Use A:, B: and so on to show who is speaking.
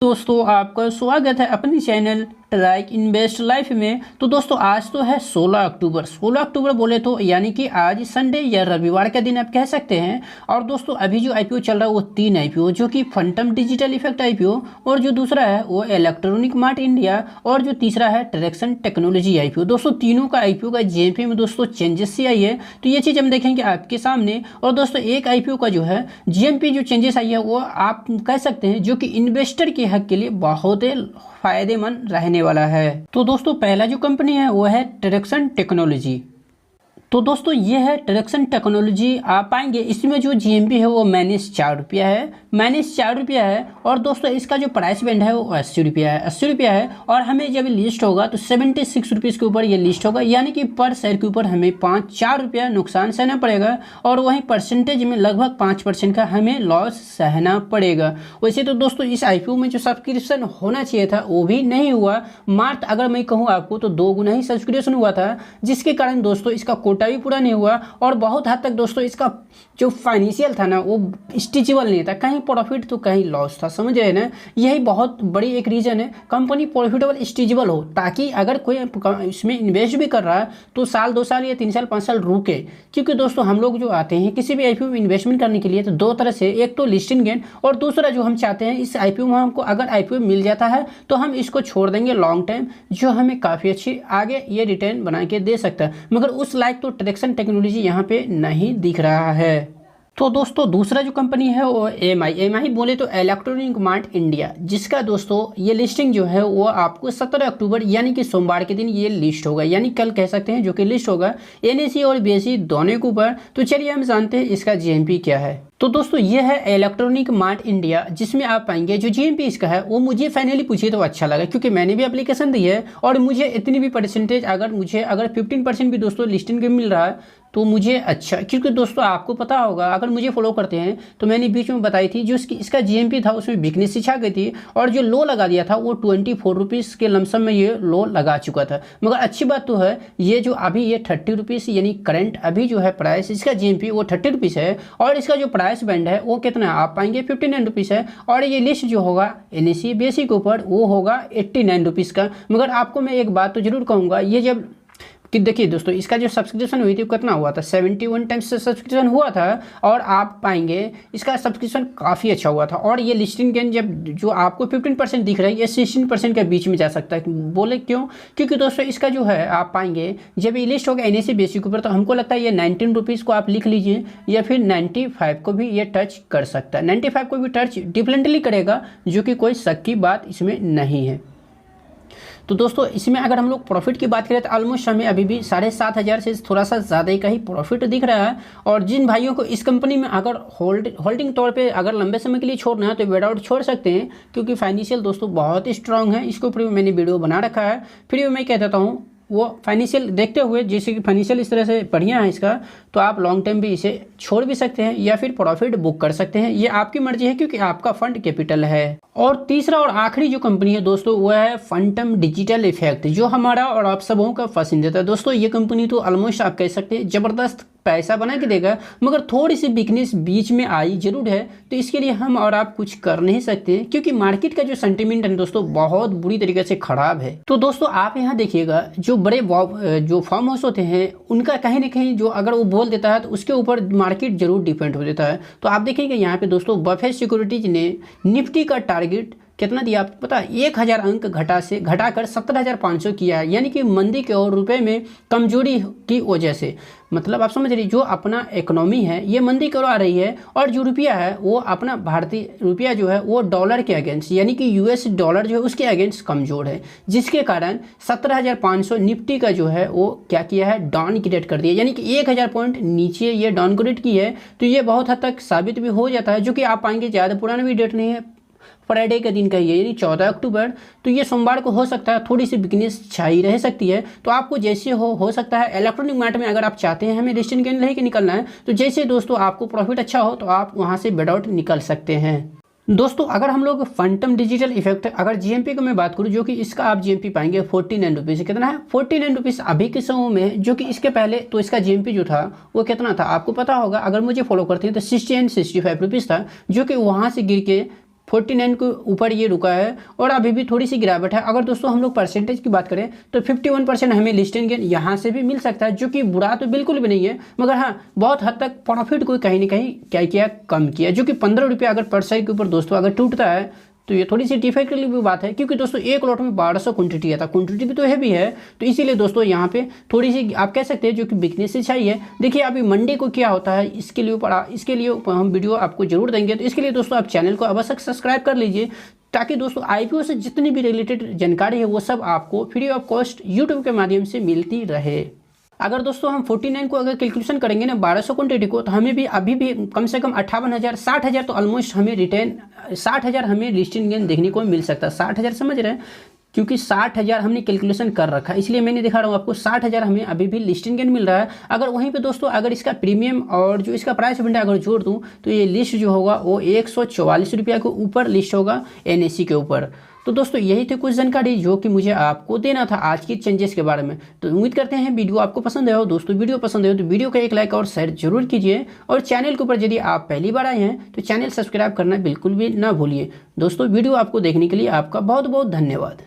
A: दोस्तों आपका स्वागत है अपनी चैनल ट्राइक इन्वेस्ट लाइफ में। तो दोस्तों आज तो है 16 अक्टूबर बोले तो यानी कि आज संडे या रविवार का दिन आप कह सकते हैं। और दोस्तों अभी जो आईपीओ चल रहा है वो 3 आईपीओ, जो कि फंटम डिजिटल इफेक्ट आईपीओ, और जो दूसरा है वो इलेक्ट्रॉनिक मार्ट इंडिया, और जो तीसरा है ट्रैक्सन टेक्नोलॉजी आईपीओ। दोस्तों तीनों का आईपीओ का जेएमपी में दोस्तों चेंजेस सी आई है, तो ये चीज़ हम देखेंगे आपके सामने। और दोस्तों एक आईपीओ का जो है जेएमपी जो चेंजेस आई है वो आप कह सकते हैं जो कि इन्वेस्टर के हक के लिए बहुत फायदेमंद रहने वाला है। तो दोस्तों पहला जो कंपनी है वो है ट्रैक्सन टेक्नोलॉजी। तो दोस्तों ये है ट्रैक्सन टेक्नोलॉजी। आप पाएंगे इसमें जो जीएमपी है वो -4 रुपया है, -4 रुपया है। और दोस्तों इसका जो प्राइस बैंड है वो 80 रुपया है, 80 रुपया है। और हमें जब लिस्ट होगा तो 76 रुपीज़ के ऊपर ये लिस्ट होगा, यानी कि पर शेयर के ऊपर हमें 4 रुपया नुकसान सहना पड़ेगा। और वहीं परसेंटेज में लगभग 5% का हमें लॉस सहना पड़ेगा। वैसे तो दोस्तों इस आईपीओ में जो सब्सक्रिप्शन होना चाहिए था वो भी नहीं हुआ, मात्र अगर मैं कहूँ आपको तो 2 गुना ही सब्सक्रिप्शन हुआ था, जिसके कारण दोस्तों इसका कोटा भी पूरा नहीं हुआ। और बहुत हद तक दोस्तों इसका जो फाइनेंशियल था ना वो स्टिचेबल नहीं था, कहीं प्रॉफिट तो कहीं लॉस था, समझ रहे ना। यही बहुत बड़ी एक रीज़न है कंपनी प्रॉफिटेबल स्टिचेबल हो, ताकि अगर कोई इसमें इन्वेस्ट भी कर रहा है तो साल 2 साल या 3 साल 5 साल रुके। क्योंकि दोस्तों हम लोग जो आते हैं किसी भी आईपीओ में इन्वेस्टमेंट करने के लिए तो 2 तरह से, एक तो लिस्टिंग गेन, और दूसरा जो हम चाहते हैं इस आईपीओ में हमको अगर आईपीओ मिल जाता है तो हम इसको छोड़ देंगे लॉन्ग टाइम, जो हमें काफ़ी अच्छी आगे ये रिटर्न बना के दे सकता है। मगर उस लाइक तो ट्रैक्सन टेक्नोलॉजी यहाँ पे नहीं दिख रहा है। तो दोस्तों दूसरा जो कंपनी है वो एमआई बोले तो इलेक्ट्रॉनिक मार्ट इंडिया, जिसका दोस्तों ये लिस्टिंग जो है वो आपको 17 अक्टूबर यानी कि सोमवार के दिन ये लिस्ट होगा, यानी कल कह सकते हैं, जो कि लिस्ट होगा एनएसई और बीएसई दोनों के ऊपर। तो चलिए हम जानते हैं इसका जीएमपी क्या है। तो दोस्तों ये है इलेक्ट्रॉनिक मार्ट इंडिया, जिसमें आप पाएंगे जो जीएमपी इसका है वो मुझे फाइनली पूछिए तो अच्छा लगा, क्योंकि मैंने भी एप्लीकेशन दी है और मुझे इतनी भी परसेंटेज अगर 15% भी दोस्तों लिस्टिंग के मिल रहा है तो मुझे अच्छा। क्योंकि दोस्तों आपको पता होगा, अगर मुझे फॉलो करते हैं तो मैंने बीच में बताई थी जो इसका जीएमपी था उसमें वीकनेस सी छा गई थी, और जो लो लगा दिया था वो 24 रुपीज़ के लमसम में ये लो लगा चुका था। मगर अच्छी बात तो है ये जो अभी ये 30 रुपीज़ यानी करंट अभी जो है प्राइस इसका जीएमपी वो 30 रुपीज़ है, और इसका जो प्राइस बैंड है वो कितना आप पाएंगे 59 रुपीज़ है। और ये लिस्ट जो होगा एनएसई बीएसई के ऊपर वो होगा 89 रुपीज़ का। मगर आपको मैं एक बात तो जरूर कहूँगा, ये जब कि देखिए दोस्तों इसका जो सब्सक्रिप्शन हुई थी वो कितना हुआ था, 71 टाइम्स से सब्सक्रिप्शन हुआ था। और आप पाएंगे इसका सब्सक्रिप्शन काफ़ी अच्छा हुआ था। और ये लिस्टिंग गेन जब जो आपको 15% दिख रहा है ये 16% के बीच में जा सकता है। बोले क्यों? क्योंकि दोस्तों इसका जो है आप पाएंगे जब ये लिस्ट होगा एनएसई बीएसई के ऊपर तो हमको लगता है ये 19 रुपीज़ को आप लिख लीजिए, या फिर 95 को भी ये टच कर सकता है। 95 को भी टच डिफरेंटली करेगा, जो कि कोई शक की बात इसमें नहीं है। तो दोस्तों इसमें अगर हम लोग प्रॉफिट की बात करें तो ऑलमोस्ट हमें अभी भी 7,500 से थोड़ा सा ज़्यादा का ही प्रॉफिट दिख रहा है। और जिन भाइयों को इस कंपनी में अगर होल्डिंग तौर पे अगर लंबे समय के लिए छोड़ना है तो विदाउट छोड़ सकते हैं, क्योंकि फाइनेंशियल दोस्तों बहुत स्ट्रांग है। इसके ऊपर मैंने वीडियो बना रखा है, फिर मैं कह देता हूँ वो फाइनेंशियल देखते हुए, जैसे कि फाइनेंशियल इस तरह से बढ़िया है इसका, तो आप लॉन्ग टाइम भी इसे छोड़ भी सकते हैं या फिर प्रॉफिट बुक कर सकते हैं, ये आपकी मर्जी है, क्योंकि आपका फंड कैपिटल है। और तीसरा और आखिरी जो कंपनी है दोस्तों वो है फंटम डिजिटल इफेक्ट, जो हमारा और आप सबों का पसंदीदा है। दोस्तों ये कंपनी तो ऑलमोस्ट आप कह सकते हैं ज़बरदस्त पैसा बना के देगा, मगर थोड़ी सी वीकनेस बीच में आई जरूर है। तो इसके लिए हम और आप कुछ कर नहीं सकते, क्योंकि मार्केट का जो सेंटीमेंट है दोस्तों बहुत बुरी तरीके से खराब है। तो दोस्तों आप यहाँ देखिएगा जो बड़े जो फार्म हाउस होते हैं उनका कहीं ना कहीं जो अगर वो बोल देता है तो उसके ऊपर मार्केट जरूर डिपेंड हो जाता है। तो आप देखेंगे यहाँ पे दोस्तों बफेट सिक्योरिटीज ने निफ्टी का टारगेट कितना दिया आपको पता है? 1000 अंक घटाकर 17,500 किया है, यानी कि मंदी के और रुपए में कमजोरी की वजह से। मतलब आप समझ रही जो अपना इकोनॉमी है ये मंदी की ओर आ रही है, और जो रुपया है वो अपना भारतीय रुपया जो है वो डॉलर के अगेंस्ट यानी कि यूएस डॉलर जो है उसके अगेंस्ट कमजोर है, जिसके कारण 17,500 निफ्टी का जो है वो क्या किया है डाउनग्रेड कर दिया, यानी कि 1000 पॉइंट नीचे ये डाउनग्रेड की है। तो ये बहुत हद तक साबित भी हो जाता है, जो कि आप पाएंगे ज़्यादा पुराना भी डेट नहीं है, फ्राइडे का दिन का ही है, यानी 14 अक्टूबर। तो ये सोमवार को हो सकता है थोड़ी सी वीकनेस छाई रह सकती है। तो आपको जैसे हो सकता है इलेक्ट्रॉनिक मार्ट में अगर आप चाहते हैं हमें लिस्टिंग गेन लेके निकलना है, तो जैसे दोस्तों आपको प्रॉफिट अच्छा हो तो आप वहाँ से विदाउट निकल सकते हैं। दोस्तों अगर हम लोग फंटम डिजिटल इफेक्ट अगर जीएमपी को मैं बात करूं, जो कि इसका आप जीएमपी पाएंगे 49 रुपीज़। कितना है 49 रुपीज़ अभी के समय में, जो कि इसके पहले तो इसका जीएमपी जो था वो कितना था आपको पता होगा, अगर मुझे फॉलो करते हैं तो 60 एंड 65 रुपीज़ था, जो कि वहाँ से गिर के 49 के ऊपर ये रुका है और अभी भी थोड़ी सी गिरावट है। अगर दोस्तों हम लोग परसेंटेज की बात करें तो 51% हमें लिस्टिंग गेन यहाँ से भी मिल सकता है, जो कि बुरा तो बिल्कुल भी नहीं है, मगर हाँ बहुत हद तक प्रॉफिट को कहीं ना कहीं क्या किया, कम किया, जो कि 15 रुपये अगर पर शेयर के ऊपर दोस्तों अगर टूटता है तो ये थोड़ी सी डिफिकल्ट भी बात है, क्योंकि दोस्तों एक लॉट में 1200 क्वांटिटी आता, क्वांटिटी भी तो हैवी है, तो इसीलिए दोस्तों यहाँ पे थोड़ी सी आप कह सकते हैं जो कि बिकने से चाहिए। देखिए अभी मंडे को क्या होता है इसके लिए हम वीडियो आपको जरूर देंगे, तो इसके लिए दोस्तों आप चैनल को अवश्य सब्सक्राइब कर लीजिए, ताकि दोस्तों IPO से जितनी भी रिलेटेड जानकारी है वो सब आपको फ्री ऑफ कॉस्ट यूट्यूब के माध्यम से मिलती रहे। अगर दोस्तों हम 49 को अगर कैलकुलेशन करेंगे ना 1200 क्वांटिटी को, तो हमें भी अभी भी कम से कम 58,000 60,000 तो ऑलमोस्ट हमें रिटर्न 60,000 हमें लिस्टिंग गेन देखने को मिल सकता है। 60,000 समझ रहे हैं, क्योंकि 60,000 हमने कैलकुलेशन कर रखा है, इसलिए मैंने दिखा रहा हूँ आपको 60,000 हमें अभी भी लिस्टिंग गेन मिल रहा है। अगर वहीं पे दोस्तों अगर इसका प्रीमियम और जो इसका प्राइस इवेंट अगर जोड़ दूँ तो ये लिस्ट जो होगा वो 144 रुपया के ऊपर लिस्ट होगा NSE के ऊपर। तो दोस्तों यही थे कुछ जानकारी जो कि मुझे आपको देना था आज की चेंजेस के बारे में। तो उम्मीद करते हैं वीडियो आपको पसंद आया हो। दोस्तों वीडियो पसंद आया हो तो वीडियो को एक लाइक और शेयर जरूर कीजिए, और चैनल के ऊपर यदि आप पहली बार आए हैं तो चैनल सब्सक्राइब करना बिल्कुल भी ना भूलिए। दोस्तों वीडियो आपको देखने के लिए आपका बहुत बहुत धन्यवाद।